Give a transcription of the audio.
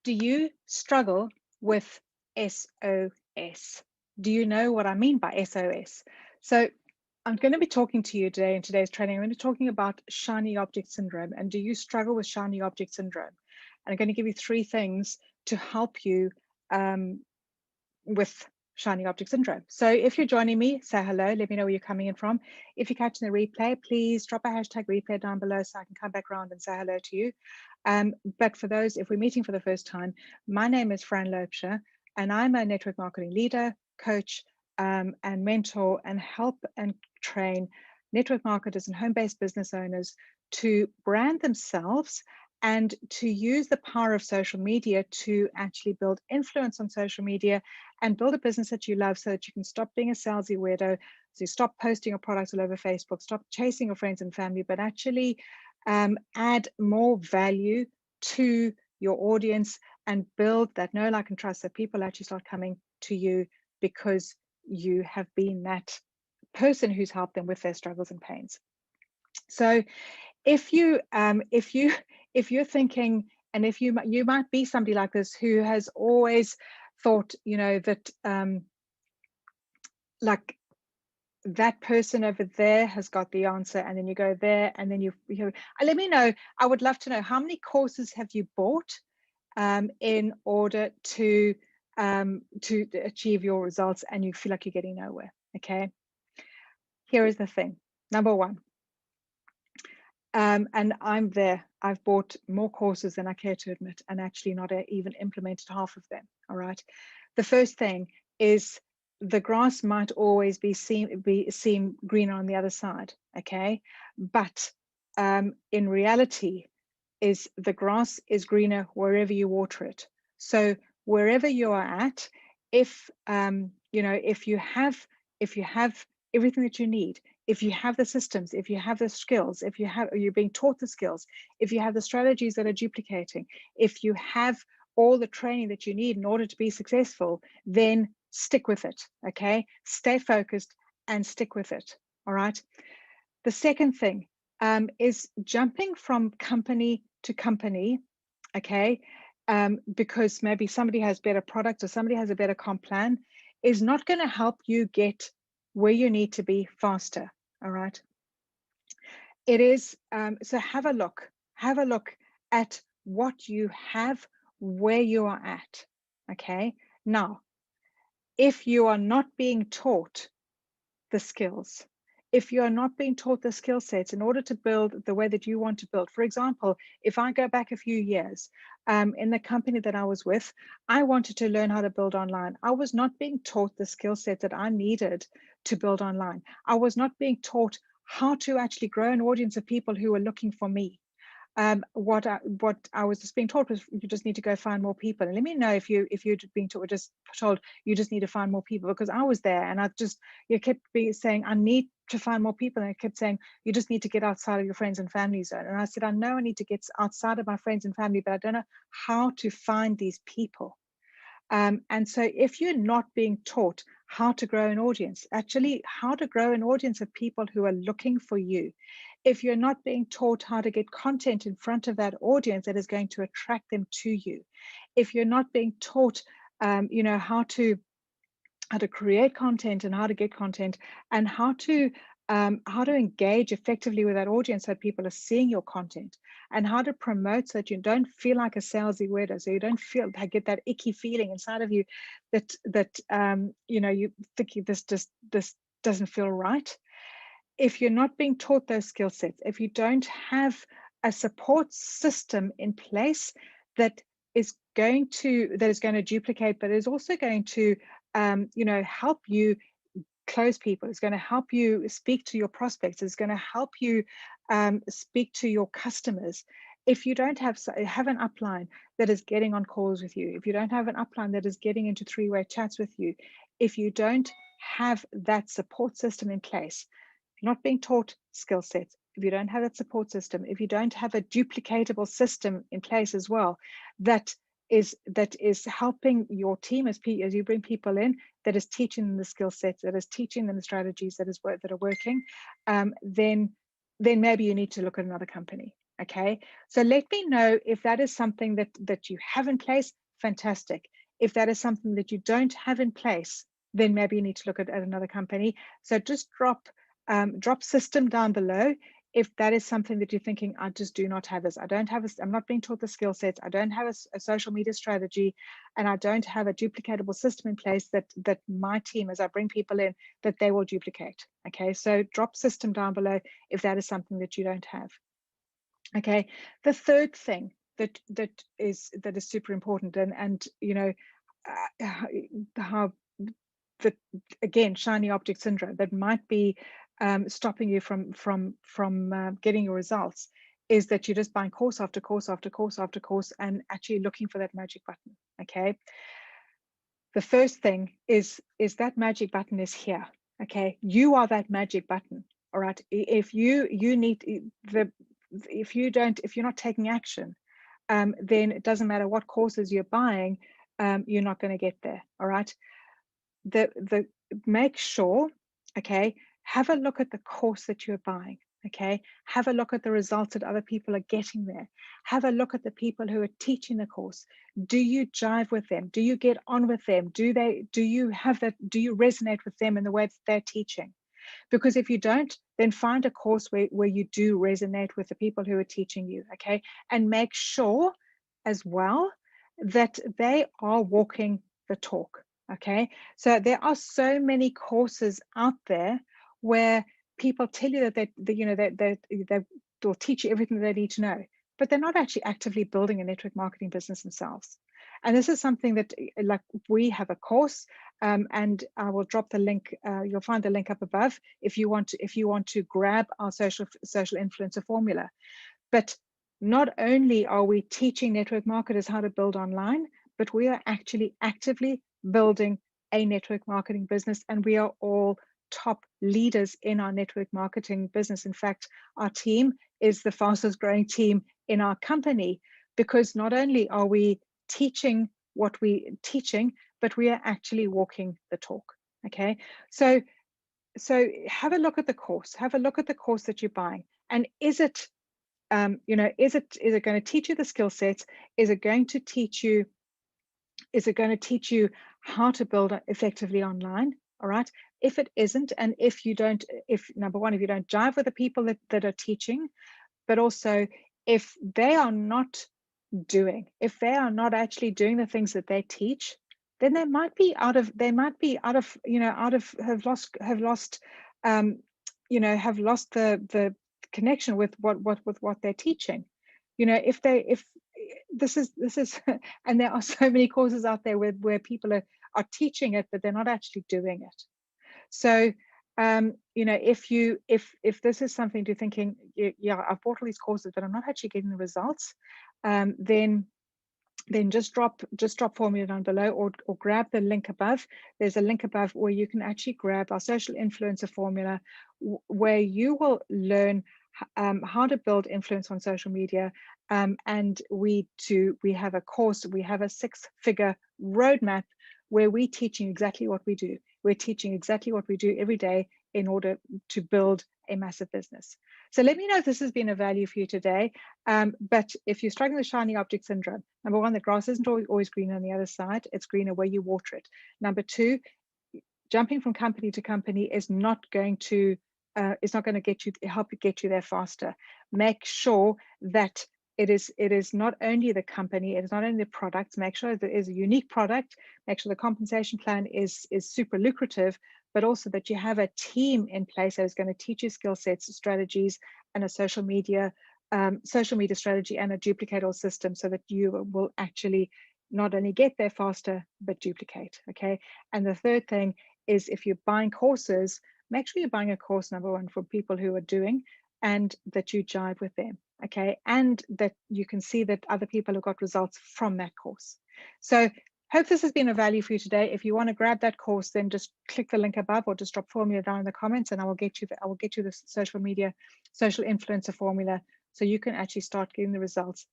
Do you struggle with SOS? Do you know what I mean by SOS? So I'm going to be talking to you today in today's training. I'm going to be talking about shiny object syndrome. And do you struggle with shiny object syndrome? And I'm going to give you 3 things to help you with shiny object syndrome. So if you're joining me, say hello, let me know where you're coming in from. If you're catching the replay, please drop a hashtag replay down below so I can come back around and say hello to you. But for those, if we're meeting for the first time, my name is Fran Loebscher, and I'm a network marketing leader, coach, and mentor, and help and train network marketers and home-based business owners to brand themselves and to use the power of social media to actually build influence on social media and build a business that you love so that you can stop being a salesy weirdo, so you stop posting your products all over Facebook, stop chasing your friends and family, but actually add more value to your audience and build that know, like, and trust, that people actually start coming to you because you have been that person who's helped them with their struggles and pains. So if you're thinking, and if you might be somebody like this who has always thought, that like that person over there has got the answer, and then you go there, and then you let me know. I would love to know, how many courses have you bought in order to achieve your results, and you feel like you're getting nowhere? Okay, here is the thing. Number 1, and I'm there. I've bought more courses than I care to admit, and actually not even implemented half of them. All right. The first thing is, the grass might always be seen greener on the other side. Okay, but in reality, is the grass is greener wherever you water it. So wherever you are at, if if you have everything that you need, if you have the systems, if you have the skills, if you're being taught the skills, if you have the strategies that are duplicating, if you have all the training that you need in order to be successful, then stick with it. Okay, stay focused and stick with it. All right. The second thing is jumping from company to company. Okay, because maybe somebody has better product or somebody has a better comp plan, is not going to help you get where you need to be faster. All right. It is, so have a look at what you have, where you are at. Okay. Now, if you are not being taught the skills, if you are not being taught the skill sets in order to build the way that you want to build. For example, if I go back a few years, in the company that I was with, I wanted to learn how to build online. I was not being taught the skill set that I needed to build online. I was not being taught how to actually grow an audience of people who were looking for me. What I was just being taught was, you just need to go find more people. And let me know if you're being taught, or just told you just need to find more people, because I was there and you kept saying, I need to find more people, and I kept saying, you just need to get outside of your friends and family zone. And I said, I know I need to get outside of my friends and family, but I don't know how to find these people. And so if you're not being taught how to grow an audience, actually how to grow an audience of people who are looking for you, if you're not being taught how to get content in front of that audience that is going to attract them to you, if you're not being taught, how to create content and how to get content, and how to engage effectively with that audience so that people are seeing your content, and how to promote so that you don't feel like a salesy weirdo, so you don't get that icky feeling inside of you that you think this doesn't feel right. If you're not being taught those skill sets, if you don't have a support system in place that is going to duplicate, but is also going to help you close people, it's going to help you speak to your prospects, it's going to help you speak to your customers. If you don't have an upline that is getting on calls with you, if you don't have an upline that is getting into 3-way chats with you, if you don't have that support system in place, not being taught skill sets, if you don't have that support system, if you don't have a duplicatable system in place as well, that is helping your team as you bring people in, that is teaching them the skill sets, that is teaching them the strategies that are working, then maybe you need to look at another company. Okay, so let me know if that is something that you have in place. Fantastic. If that is something that you don't have in place, then maybe you need to look at another company. So just drop system down below if that is something that you're thinking, I just do not have this. I don't have I'm not being taught the skill sets. I don't have a social media strategy, and I don't have a duplicatable system in place that my team, as I bring people in, that they will duplicate. Okay, so drop system down below if that is something that you don't have. Okay, the third thing that is super important, and you know, how the, again, shiny object syndrome that might be stopping you from getting your results, is that you're just buying course after course after course after course and actually looking for that magic button. Okay, the first thing is that magic button is here. Okay, you are that magic button. All right, if you need the if you're not taking action, then it doesn't matter what courses you're buying, you're not going to get there. All right, the make sure, okay, have a look at the course that you're buying. Okay, have a look at the results that other people are getting there. Have a look at the people who are teaching the course. Do you jive with them? Do you get on with them? Do you resonate with them in the way that they're teaching? Because if you don't, then find a course where you do resonate with the people who are teaching you. Okay, and make sure as well that they are walking the talk. Okay, so there are so many courses out there where people tell you that they'll teach you everything they need to know, but they're not actually actively building a network marketing business themselves. And this is something that, like, we have a course, and I will drop the link. You'll find the link up above if you want to grab our social influencer formula. But not only are we teaching network marketers how to build online, but we are actually actively building a network marketing business, and we are all top leaders in our network marketing business. In fact, our team is the fastest growing team in our company, because not only are we teaching what we're teaching, but we are actually walking the talk. Okay, so have a look at the course. Have a look at the course that you're buying, and is it is it going to teach you the skill sets? Is it going to teach you how to build effectively online? All right, if it isn't, and if number one, if you don't jive with the people that are teaching, but also if they are not actually doing the things that they teach, then have lost the connection with what they're teaching. If this is and there are so many courses out there where people are teaching it, but they're not actually doing it. So if this is something to thinking, yeah, I've bought all these courses, but I'm not actually getting the results, then just drop formula down below, or grab the link above. There's a link above where you can actually grab our social influencer formula, where you will learn how to build influence on social media. And we have a course, we have a 6-figure roadmap where we're teaching exactly what we do. We're teaching exactly what we do every day in order to build a massive business. So let me know if this has been of value for you today. But if you're struggling with shiny object syndrome, number one, the grass isn't always green on the other side. It's greener where you water it. Number two, jumping from company to company is not going to help you get you there faster. Make sure that it is not only the company, it is not only the products. Make sure that it is a unique product. Make sure the compensation plan is super lucrative, but also that you have a team in place that is going to teach you skill sets, strategies, and a social media strategy and a duplicatable system, so that you will actually not only get there faster, but duplicate. Okay. And the third thing is, if you're buying courses, make sure you're buying a course, number one, for people who are doing, and that you jive with them. Okay. And that you can see that other people have got results from that course. So hope this has been of value for you today. If you want to grab that course, then just click the link above, or just drop formula down in the comments, and I will get you the social influencer formula, so you can actually start getting the results